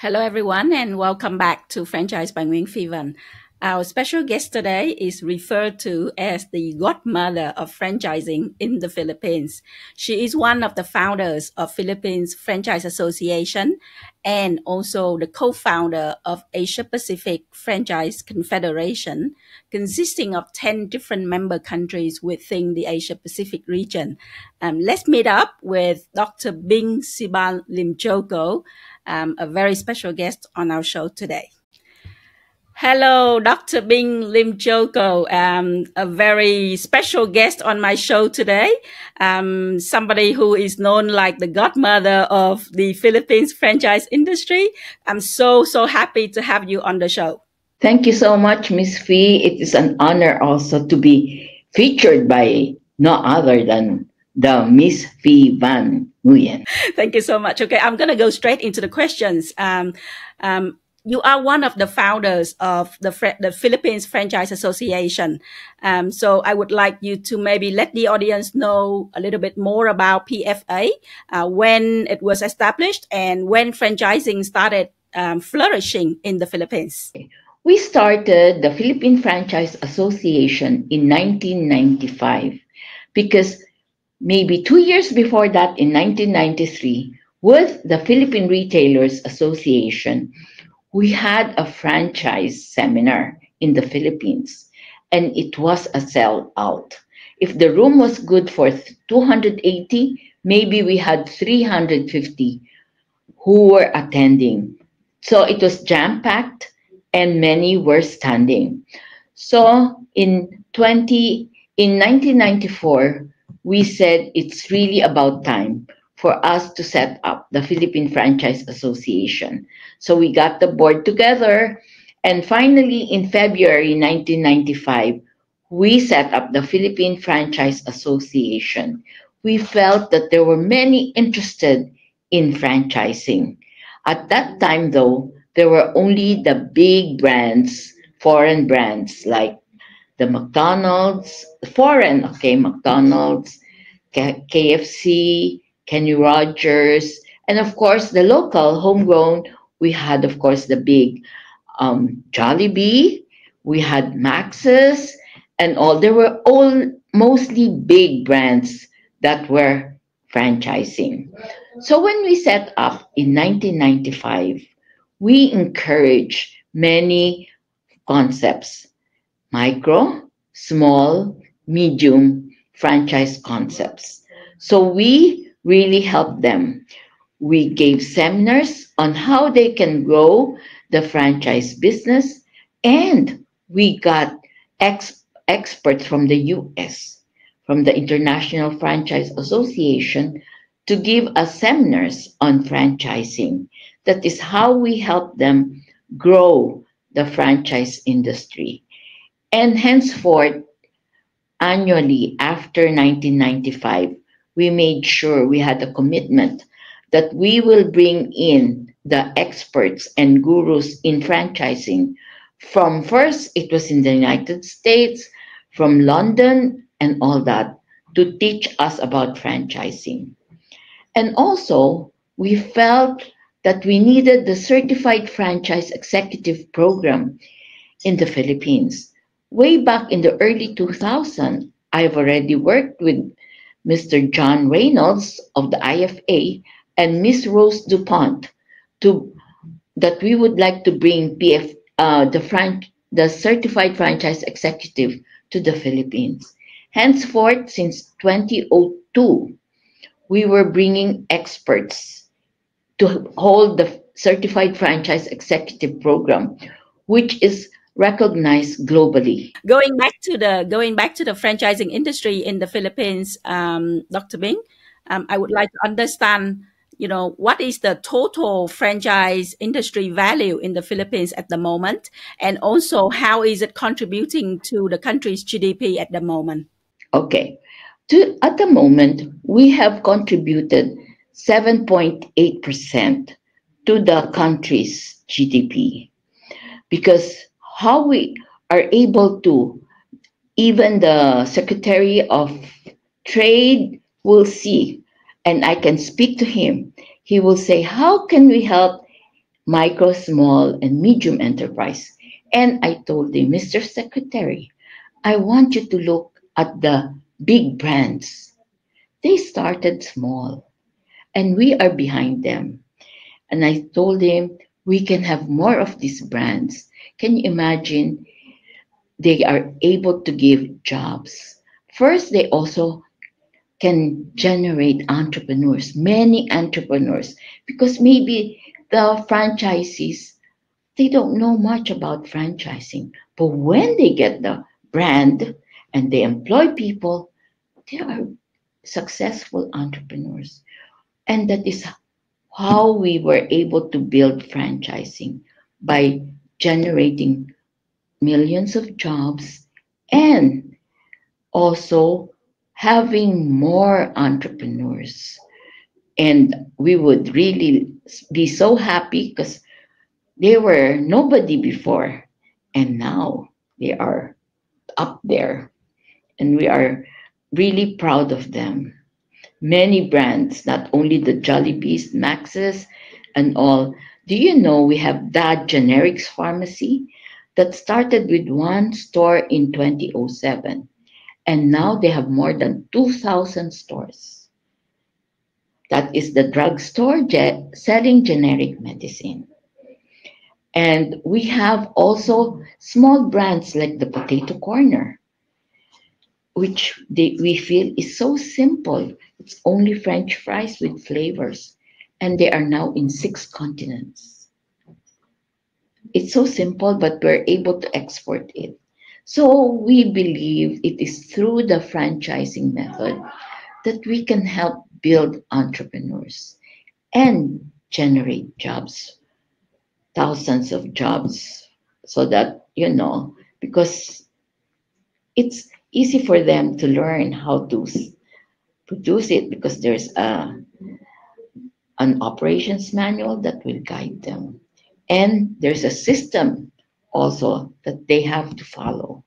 Hello, everyone, and welcome back to Franchise by Nguyen Phi Van. Our special guest today is referred to as the godmother of franchising in the Philippines. She is one of the founders of Philippines Franchise Association and also the co-founder of Asia Pacific Franchise Confederation, consisting of 10 different member countries within the Asia Pacific region. Let's meet up with Dr. Bing Siban Limjoko, a very special guest on our show today. Hello, Dr. Bing Lim Joko, a very special guest on my show today. Somebody who is known like the godmother of the Philippines franchise industry. I'm so happy to have you on the show. Thank you so much, Miss Fee. It is an honor also to be featured by no other than the Miss Fee Van Nguyen. Thank you so much. Okay, I'm going to go straight into the questions. You are one of the founders of the Philippines Franchise Association. So I would like you to maybe let the audience know a little bit more about PFA, when it was established and when franchising started flourishing in the Philippines. We started the Philippine Franchise Association in 1995 because maybe 2 years before that, in 1993, with the Philippine Retailers Association, we had a franchise seminar in the Philippines, and it was a sellout. If the room was good for 280, maybe we had 350 who were attending. So it was jam-packed, and many were standing. So in 1994, we said it's really about time for us to set up the Philippine Franchise Association. So we got the board together, and finally in February 1995, we set up the Philippine Franchise Association. We felt that there were many interested in franchising. At that time, though, there were only the big brands, foreign brands like the McDonald's, McDonald's, KFC, Kenny Rogers, and of course the local homegrown. We had, of course, the big Jollibee, we had Max's, and all. They were all mostly big brands that were franchising. So when we set up in 1995, we encouraged many concepts: micro, small, medium franchise concepts. So we really helped them. We gave seminars on how they can grow the franchise business, and we got experts from the US, from the International Franchise Association, to give us seminars on franchising. That is how we help them grow the franchise industry. And henceforth, annually after 1995, we made sure we had a commitment that we will bring in the experts and gurus in franchising from, first it was in the United States, from London and all that, to teach us about franchising. And also, we felt that we needed the Certified Franchise Executive Program in the Philippines. Way back in the early 2000s, I've already worked with Mr. John Reynolds of the IFA and Miss Rose DuPont that we would like to bring the Certified Franchise Executive to the Philippines. Henceforth, since 2002, we were bringing experts to hold the Certified Franchise Executive Program, which is recognized globally. Going back to the franchising industry in the Philippines, Dr. Bing, I would like to understand, what is the total franchise industry value in the Philippines at the moment, and also how is it contributing to the country's GDP at the moment? Okay. At the moment, we have contributed 7.8% to the country's GDP, because how we are able to, even the Secretary of Trade will see, and I can speak to him. He will say, how can we help micro, small, and medium enterprise. And I told him, Mr. Secretary, I want you to look at the big brands. They started small, and we are behind them. And I told him, we can have more of these brands. Can you imagine? They are able to give jobs. First, they also can generate entrepreneurs, many entrepreneurs, because maybe the franchisees, they don't know much about franchising. But when they get the brand and they employ people, they are successful entrepreneurs. And that is how we were able to build franchising by generating millions of jobs and also having more entrepreneurs. And we would really be so happy because they were nobody before, and now they are up there, and we are really proud of them. Many brands, not only the Jollibees, Max's, and all. Do you know we have that generics pharmacy that started with one store in 2007, and now they have more than 2,000 stores. That is the drugstore selling generic medicine. And we have also small brands like the Potato Corner, which we feel is so simple. It's only French fries with flavors, and they are now in 6 continents. It's so simple, but we're able to export it. So we believe it is through the franchising method that we can help build entrepreneurs and generate jobs, thousands of jobs, so that, because it's easy for them to learn how to produce it because there's an operations manual that will guide them. And there's a system also that they have to follow.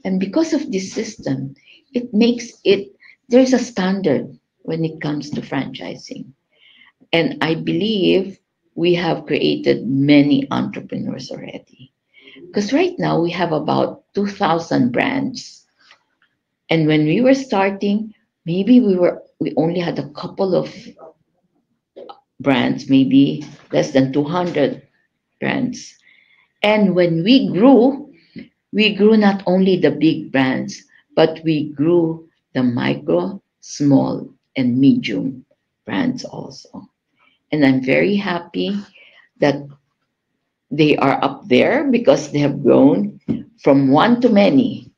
And because of this system, it makes it, there's a standard when it comes to franchising. And I believe we have created many entrepreneurs already. Because right now we have about 2,000 brands. And when we were starting, maybe we only had a couple of brands, maybe less than 200 brands. And when we grew not only the big brands, but we grew the micro, small, and medium brands also. And I'm very happy that they are up there because they have grown from one to many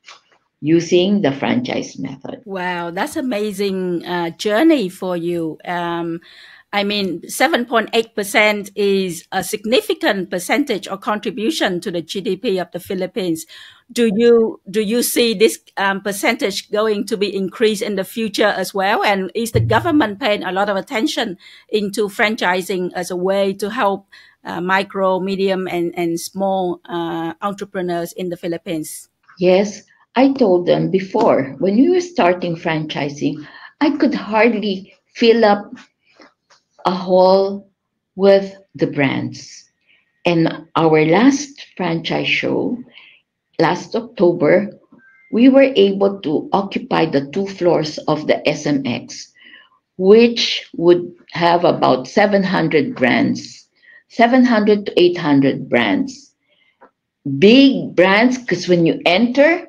using the franchise method. Wow, that's amazing journey for you. I mean, 7.8% is a significant percentage or contribution to the GDP of the Philippines. Do you see this percentage going to be increased in the future as well? And is the government paying a lot of attention into franchising as a way to help micro, medium, and small entrepreneurs in the Philippines? Yes, I told them before, when we were starting franchising, I could hardly fill up a hall with the brands. And our last franchise show, last October, we were able to occupy the 2 floors of the SMX, which would have about 700 brands, 700 to 800 brands. Big brands, because when you enter,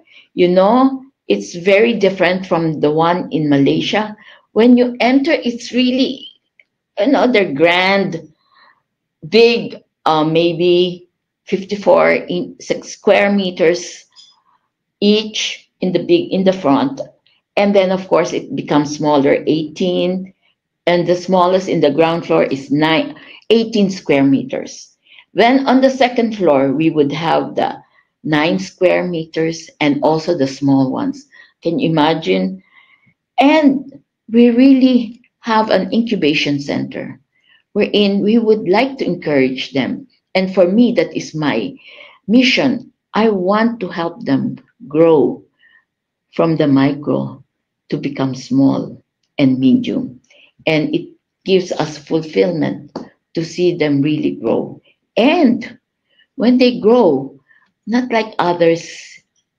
it's very different from the one in Malaysia. When you enter, it's really another grand, big, maybe 6 square meters each in the front. And then of course it becomes smaller, 18, and the smallest in the ground floor is 18 square meters. Then on the second floor we would have the 9 square meters and also the small ones. Can you imagine? And we really have an incubation center wherein we would like to encourage them. And for me, that is my mission. I want to help them grow from the micro to become small and medium. And it gives us fulfillment to see them really grow And when they grow, not like others,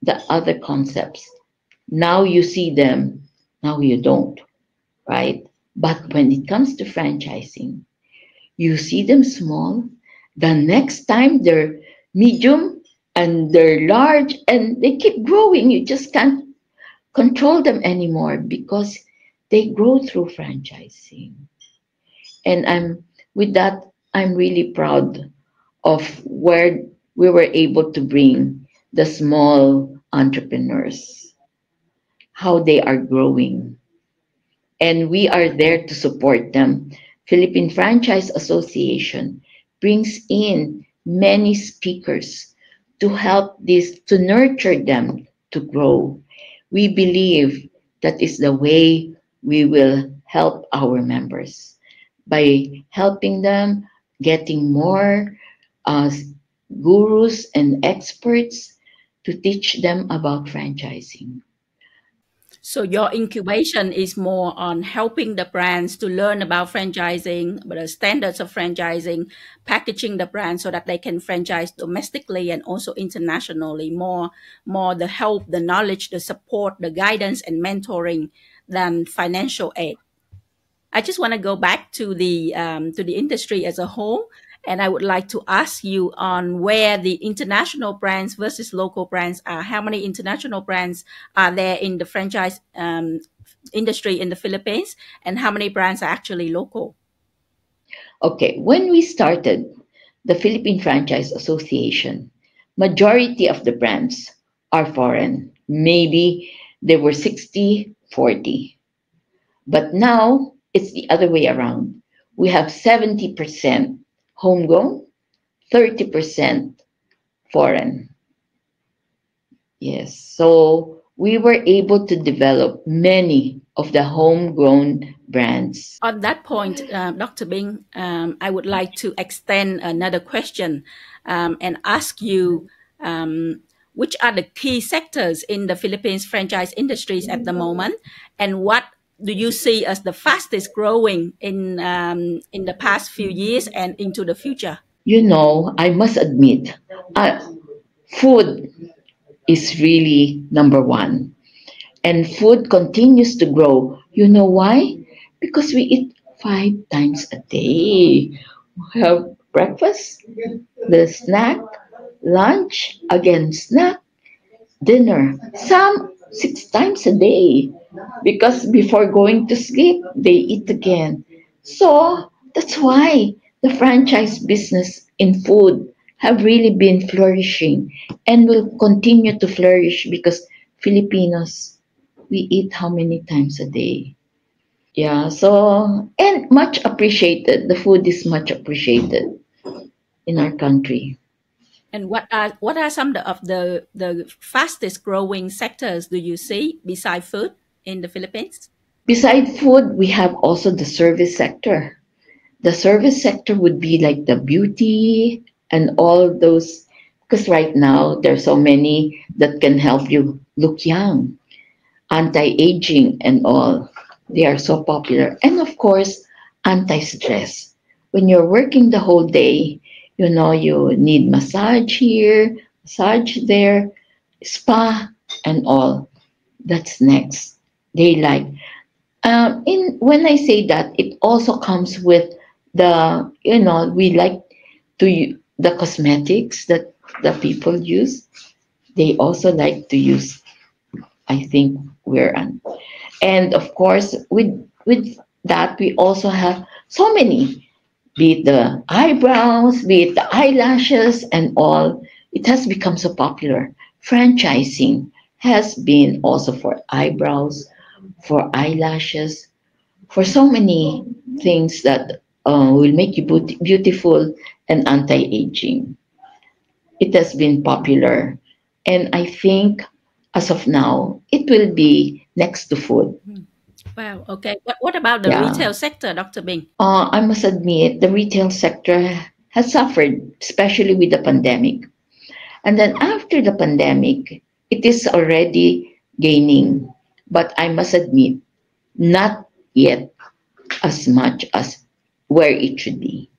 the other concepts, now you see them, now you don't, right? But when it comes to franchising, you see them small, the next time they're medium and they're large and they keep growing. You just can't control them anymore because they grow through franchising. And with that, I'm really proud of where we were able to bring the small entrepreneurs, how they are growing. And we are there to support them. Philippine Franchise Association brings in many speakers to help this, to nurture them to grow. We believe that is the way we will help our members by helping them getting more uh, gurus and experts to teach them about franchising. So your incubation is more on helping the brands to learn about franchising, the standards of franchising, packaging the brand so that they can franchise domestically and also internationally. More the help, the knowledge, the support, the guidance, and mentoring than financial aid. I just want to go back to the industry as a whole, and I would like to ask you on where the international brands versus local brands are. How many international brands are there in the franchise industry in the Philippines, and how many brands are actually local? Okay, when we started the Philippine Franchise Association, majority of the brands are foreign. Maybe they were 60-40. But now it's the other way around. We have 70% homegrown, 30% foreign. Yes. So we were able to develop many of the homegrown brands. On that point, Dr. Bing, I would like to extend another question and ask you which are the key sectors in the Philippines franchise industries at the moment, and what do you see as the fastest growing in the past few years and into the future? You know, I must admit, uh, food is really number one. And food continues to grow. You know why? Because we eat 5 times a day. We have breakfast, the snack, lunch, again snack, dinner. Some 6 times a day. Because before going to sleep, they eat again. So that's why the franchise business in food have really been flourishing and will continue to flourish because Filipinos, we eat how many times a day? Yeah, so and much appreciated. The food is much appreciated in our country. And what are some of the fastest growing sectors do you see beside food in the Philippines? Beside food, we have also the service sector. The service sector would be like the beauty and all those, because right now there's so many that can help you look young, anti-aging and all. They are so popular. And of course, anti-stress. When you're working the whole day, you know, you need massage here, massage there, spa and all. That's next. They like in when I say that, it also comes with the, you know, we like the cosmetics that the people use. They also like to use, I think, we're on. And of course, with that, we also have so many, be it the eyebrows, be it the eyelashes, and all. It has become so popular. Franchising has been also for eyebrows, for eyelashes, for so many things that will make you beautiful and anti-aging. It has been popular. And I think as of now, it will be next to food. Wow. Okay. What about the Yeah. retail sector, Dr. Bing? I must admit, the retail sector has suffered, especially with the pandemic. And then after the pandemic, it is already gaining. But I must admit, not yet as much as where it should be.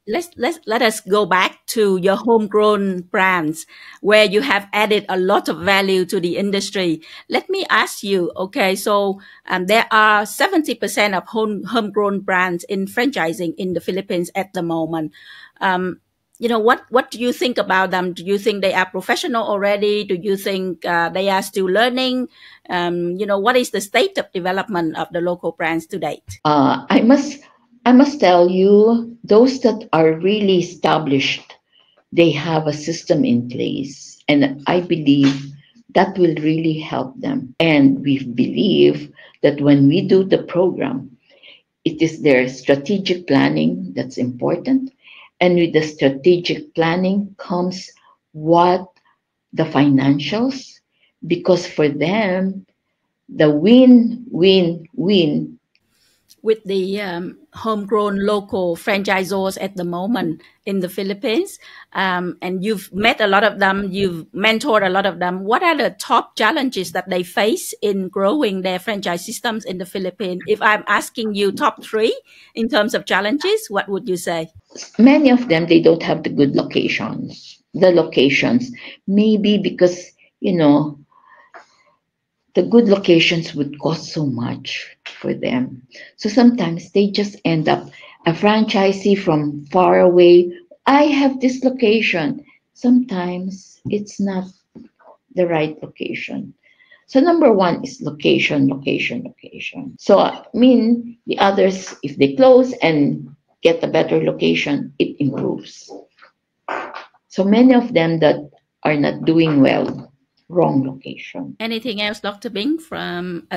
Let us go back to your homegrown brands where you have added a lot of value to the industry. Let me ask you, okay, so there are 70% of homegrown brands in franchising in the Philippines at the moment. What do you think about them? Do you think they are professional already? Do you think they are still learning? What is the state of development of the local brands to date? Uh, I must I must tell you, those that are really established, they have a system in place, and I believe that will really help them. And we believe that when we do the program, it is their strategic planning that's important. And with the strategic planning comes what the financials, because for them, the win, win, win. With the homegrown local franchisors at the moment in the Philippines, and you've met a lot of them, you've mentored a lot of them. What are the top challenges that they face in growing their franchise systems in the Philippines? If I'm asking you top three in terms of challenges, what would you say? Many of them, they don't have the good locations. The locations, maybe because, you know, the good locations would cost so much for them. So sometimes they just end up a franchisee from far away. I have this location. Sometimes it's not the right location. So number one is location, location, location. So I mean the others, if they close and get a better location, it improves. So many of them that are not doing well, wrong location. Anything else, Dr. Bing, from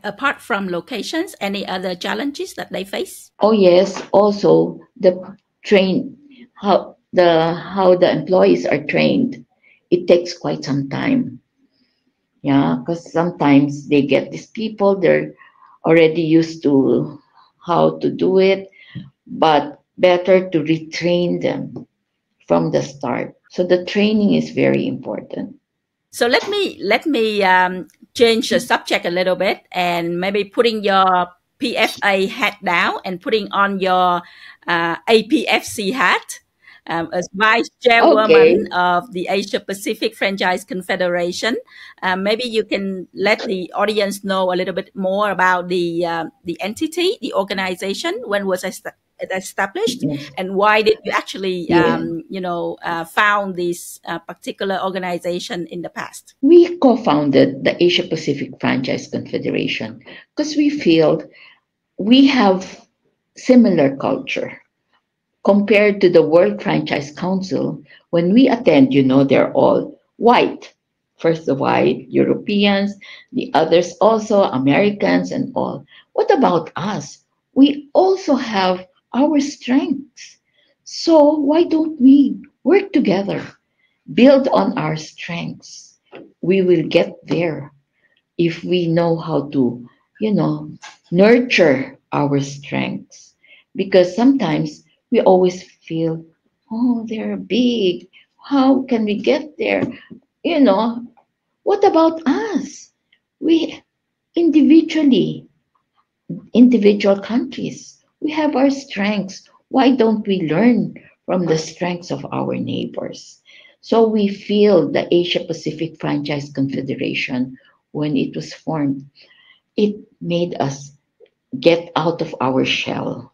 apart from locations, any other challenges that they face? Oh yes, also the train how the employees are trained. It takes quite some time. Yeah, because sometimes they get these people, they're already used to how to do it, but better to retrain them from the start. So the training is very important. So let me change the subject a little bit and maybe putting your PFA hat down and putting on your APFC hat. As vice Okay. chairwoman of the Asia Pacific Franchise Confederation, maybe you can let the audience know a little bit more about the entity, the organization, when was established, Yes. and why did you actually Yeah. found this particular organization in the past? We co-founded the Asia Pacific Franchise Confederation because we feel we have similar culture compared to the World Franchise Council. When we attend, they're all white. First the white Europeans, the others also Americans and all. What about us? We also have our strengths. So why don't we work together, build on our strengths? We will get there if we know how to, you know, nurture our strengths. Because sometimes we always feel, oh, they're big. How can we get there? You know, what about us? We individually, individual countries, we have our strengths. Why don't we learn from the strengths of our neighbors? So we feel the Asia Pacific Franchise Confederation, when it was formed, it made us get out of our shell.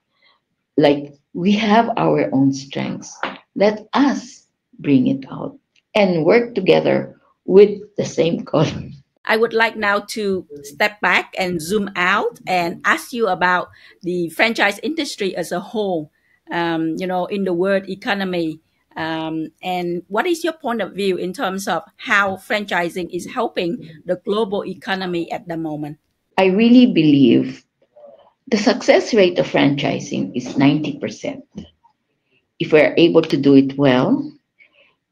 Like we have our own strengths. Let us bring it out and work together with the same goal. I would like now to step back and zoom out and ask you about the franchise industry as a whole, in the world economy. And what is your point of view in terms of how franchising is helping the global economy at the moment? I really believe the success rate of franchising is 90%. If we're able to do it well,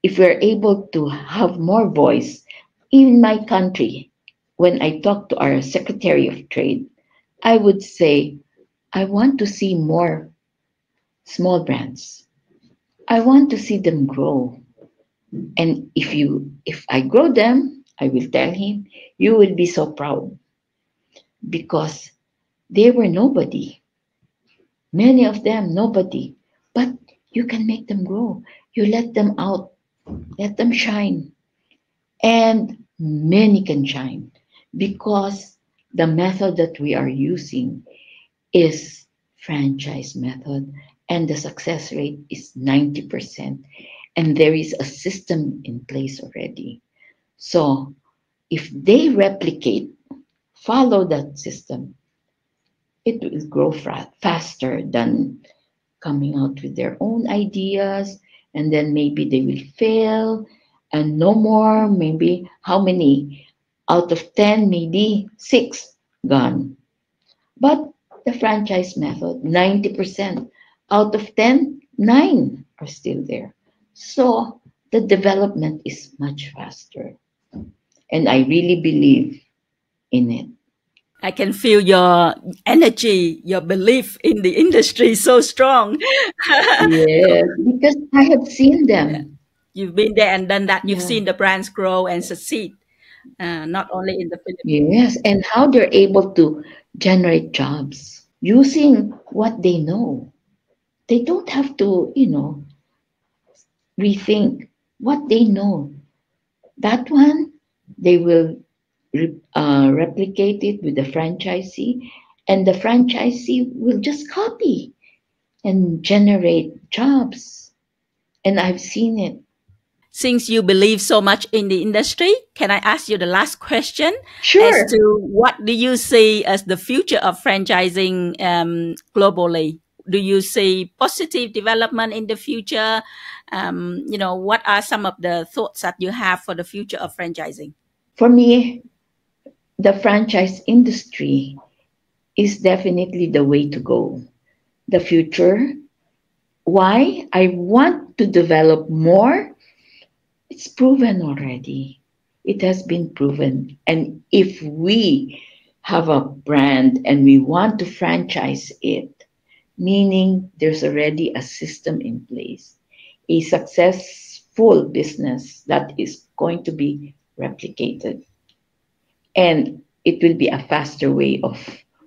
if we're able to have more voice in my country, when I talk to our Secretary of Trade, I would say, I want to see more small brands. I want to see them grow. And if I grow them, I will tell him, you will be so proud because they were nobody. Many of them, nobody. but you can make them grow. You let them out, let them shine. And many can shine because the method that we are using is franchise method and the success rate is 90% and there is a system in place already. So if they replicate, follow that system, it will grow faster than coming out with their own ideas and then maybe they will fail and no more, maybe how many out of 10, maybe 6 gone. But the franchise method, 90% out of 10, 9 are still there. So the development is much faster. And I really believe in it. I can feel your energy, your belief in the industry so strong. Yes, because I have seen them. You've been there and done that. You've Yeah. seen the brands grow and succeed, not only in the Philippines. Yes, and how they're able to generate jobs using what they know. They don't have to, rethink what they know. That one, they will replicate it with the franchisee, and the franchisee will just copy and generate jobs. And I've seen it. Since you believe so much in the industry, can I ask you the last question as Sure. to what do you see as the future of franchising globally? Do you see positive development in the future? What are some of the thoughts that you have for the future of franchising? For me, the franchise industry is definitely the way to go. The future. Why? I want to develop more. It's proven already. It has been proven. And if we have a brand and we want to franchise it, meaning there's already a system in place, a successful business that is going to be replicated. And it will be a faster way of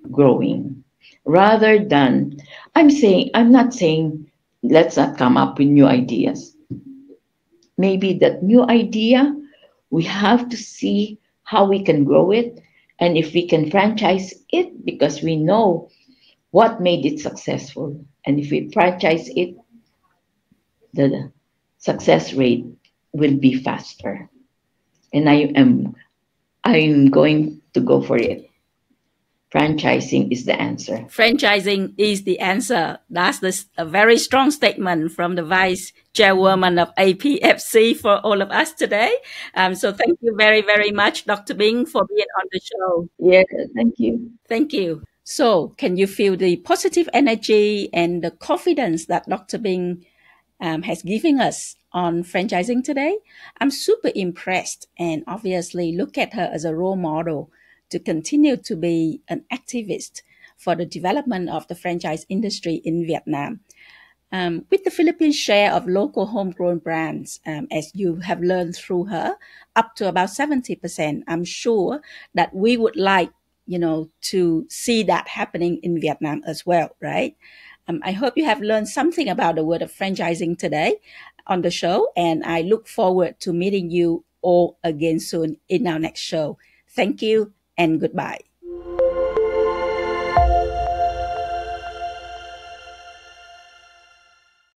growing rather than I'm not saying let's not come up with new ideas. Maybe that new idea, we have to see how we can grow it and if we can franchise it because we know what made it successful. And if we franchise it, the success rate will be faster. And I'm going to go for it. Franchising is the answer. Franchising is the answer. That's a very strong statement from the vice chairwoman of APFC for all of us today. So thank you very, very much, Dr. Bing, for being on the show. Yeah, thank you. Thank you. So can you feel the positive energy and the confidence that Dr. Bing has given us on franchising today? I'm super impressed and obviously look at her as a role model to continue to be an activist for the development of the franchise industry in Vietnam. With the Philippines share of local homegrown brands, as you have learned through her, up to about 70%, I'm sure that we would like, to see that happening in Vietnam as well, right? I hope you have learned something about the word of franchising today on the show, and I look forward to meeting you all again soon in our next show. Thank you and goodbye.